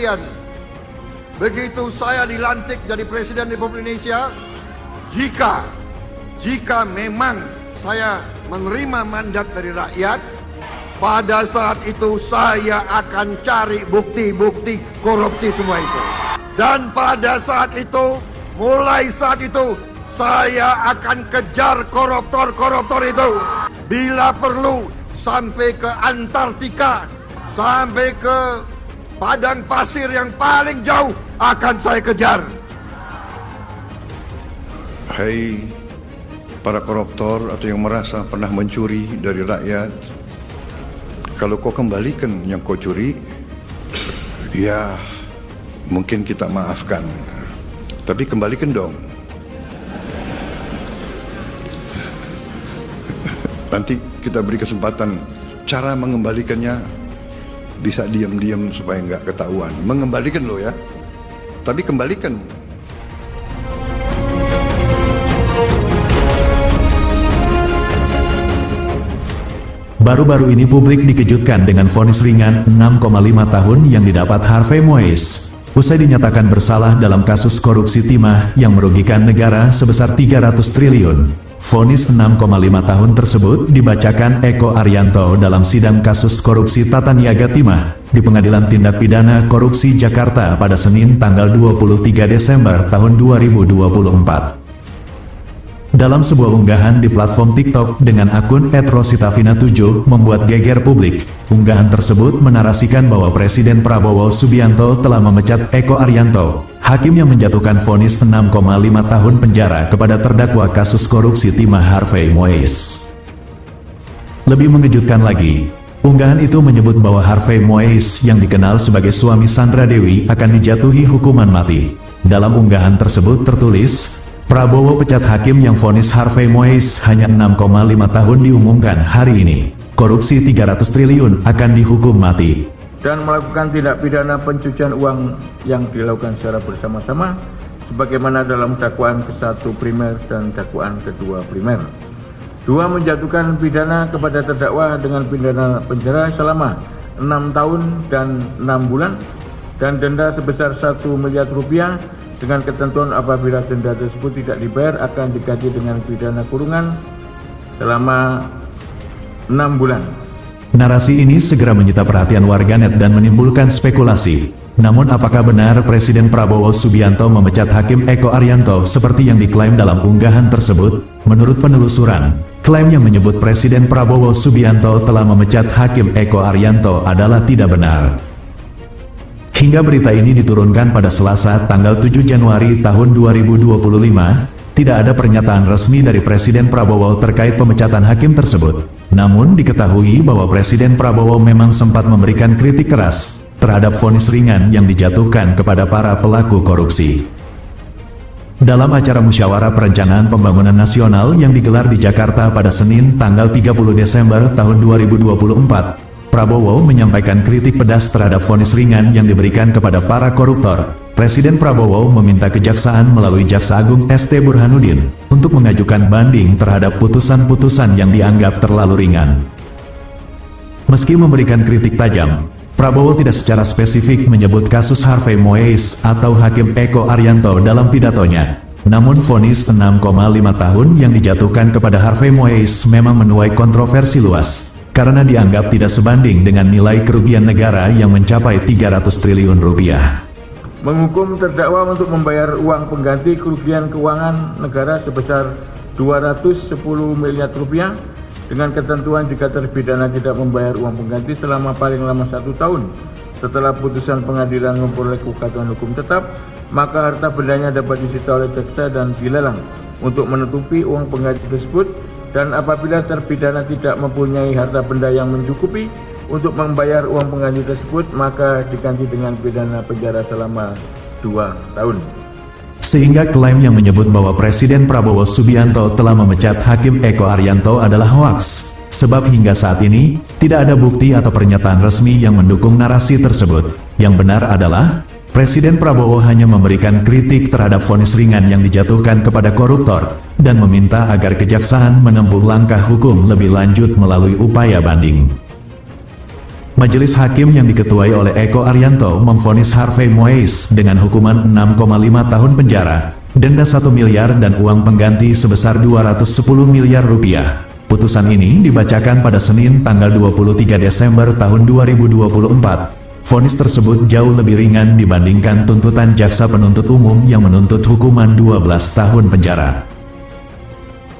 sekalian, begitu saya dilantik jadi Presiden Republik Indonesia, jika memang saya menerima mandat dari rakyat, pada saat itu saya akan cari bukti-bukti korupsi semua itu. Dan pada saat itu, mulai saat itu, saya akan kejar koruptor-koruptor itu. Bila perlu, sampai ke Antartika, sampai ke padang pasir yang paling jauh, akan saya kejar. Hai para koruptor atau yang merasa pernah mencuri dari rakyat, kalau kau kembalikan yang kau curi, ya mungkin kita maafkan, tapi kembalikan dong. Nanti kita beri kesempatan cara mengembalikannya, bisa diam-diam supaya nggak ketahuan. Mengembalikan loh ya, tapi kembalikan. Baru-baru ini publik dikejutkan dengan vonis ringan 6,5 tahun yang didapat Harvey Moise. Usai dinyatakan bersalah dalam kasus korupsi timah yang merugikan negara sebesar 300 triliun. Vonis 6,5 tahun tersebut dibacakan Eko Arianto dalam sidang kasus korupsi tata niaga timah di Pengadilan Tindak Pidana Korupsi Jakarta pada Senin tanggal 23 Desember tahun 2024. Dalam sebuah unggahan di platform TikTok dengan akun @rositavina7 membuat geger publik. Unggahan tersebut menarasikan bahwa Presiden Prabowo Subianto telah memecat Eko Arianto, hakim yang menjatuhkan vonis 6,5 tahun penjara kepada terdakwa kasus korupsi timah Harvey Moise. Lebih mengejutkan lagi, unggahan itu menyebut bahwa Harvey Moise yang dikenal sebagai suami Sandra Dewi akan dijatuhi hukuman mati. Dalam unggahan tersebut tertulis, Prabowo pecat hakim yang vonis Harvey Moise hanya 6,5 tahun diumumkan hari ini. Korupsi 300 triliun akan dihukum mati. Dan melakukan tindak pidana pencucian uang yang dilakukan secara bersama-sama sebagaimana dalam dakwaan ke-1 primer dan dakwaan kedua primer. 2. Menjatuhkan pidana kepada terdakwa dengan pidana penjara selama 6 tahun dan 6 bulan dan denda sebesar 1 miliar rupiah dengan ketentuan apabila denda tersebut tidak dibayar akan diganti dengan pidana kurungan selama 6 bulan. Narasi ini segera menyita perhatian warganet dan menimbulkan spekulasi. Namun apakah benar Presiden Prabowo Subianto memecat Hakim Eko Arianto seperti yang diklaim dalam unggahan tersebut? Menurut penelusuran, klaim yang menyebut Presiden Prabowo Subianto telah memecat Hakim Eko Arianto adalah tidak benar. Hingga berita ini diturunkan pada Selasa tanggal 7 Januari tahun 2025, tidak ada pernyataan resmi dari Presiden Prabowo terkait pemecatan hakim tersebut. Namun diketahui bahwa Presiden Prabowo memang sempat memberikan kritik keras terhadap vonis ringan yang dijatuhkan kepada para pelaku korupsi. Dalam acara Musyawarah Perencanaan Pembangunan Nasional yang digelar di Jakarta pada Senin tanggal 30 Desember tahun 2024, Prabowo menyampaikan kritik pedas terhadap vonis ringan yang diberikan kepada para koruptor. Presiden Prabowo meminta Kejaksaan melalui Jaksa Agung ST Burhanuddin untuk mengajukan banding terhadap putusan-putusan yang dianggap terlalu ringan. Meski memberikan kritik tajam, Prabowo tidak secara spesifik menyebut kasus Harvey Moise atau Hakim Eko Arianto dalam pidatonya. Namun vonis 6,5 tahun yang dijatuhkan kepada Harvey Moise memang menuai kontroversi luas, karena dianggap tidak sebanding dengan nilai kerugian negara yang mencapai 300 triliun rupiah. Menghukum terdakwa untuk membayar uang pengganti kerugian keuangan negara sebesar 210 miliar rupiah dengan ketentuan jika terpidana tidak membayar uang pengganti selama paling lama 1 tahun setelah putusan pengadilan memperoleh kekuatan hukum tetap, maka harta bendanya dapat disita oleh jaksa dan dilelang untuk menutupi uang pengganti tersebut. Dan apabila terpidana tidak mempunyai harta benda yang mencukupi untuk membayar uang pengganti tersebut, maka diganti dengan pidana penjara selama 2 tahun. Sehingga klaim yang menyebut bahwa Presiden Prabowo Subianto telah memecat Hakim Eko Arianto adalah hoaks, sebab hingga saat ini tidak ada bukti atau pernyataan resmi yang mendukung narasi tersebut. Yang benar adalah Presiden Prabowo hanya memberikan kritik terhadap vonis ringan yang dijatuhkan kepada koruptor dan meminta agar Kejaksaan menempuh langkah hukum lebih lanjut melalui upaya banding. Majelis Hakim yang diketuai oleh Eko Arianto memvonis Harvey Moise dengan hukuman 6,5 tahun penjara, denda 1 miliar dan uang pengganti sebesar 210 miliar rupiah. Putusan ini dibacakan pada Senin tanggal 23 Desember tahun 2024. Vonis tersebut jauh lebih ringan dibandingkan tuntutan jaksa penuntut umum yang menuntut hukuman 12 tahun penjara.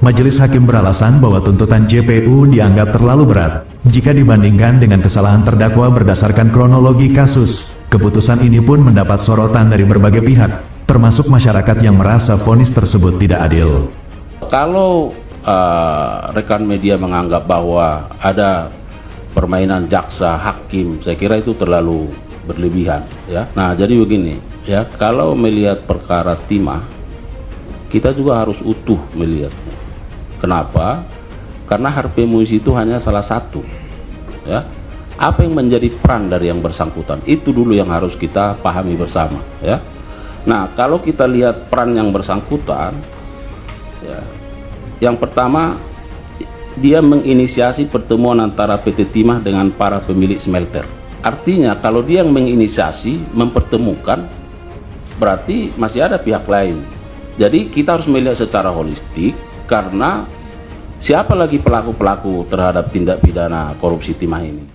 Majelis Hakim beralasan bahwa tuntutan JPU dianggap terlalu berat jika dibandingkan dengan kesalahan terdakwa berdasarkan kronologi kasus. Keputusan ini pun mendapat sorotan dari berbagai pihak, termasuk masyarakat yang merasa vonis tersebut tidak adil. Kalau rekan media menganggap bahwa ada permainan jaksa hakim, saya kira itu terlalu berlebihan, ya. Nah, jadi begini, ya, kalau melihat perkara timah, kita juga harus utuh melihatnya. Kenapa? Karena Harvey Moise itu hanya salah satu, ya. Apa yang menjadi peran dari yang bersangkutan? Itu dulu yang harus kita pahami bersama, ya. Nah, kalau kita lihat peran yang bersangkutan, ya, yang pertama, dia menginisiasi pertemuan antara PT Timah dengan para pemilik smelter. Artinya kalau dia yang menginisiasi, mempertemukan, berarti masih ada pihak lain. Jadi kita harus melihat secara holistik, karena siapa lagi pelaku-pelaku terhadap tindak pidana korupsi timah ini.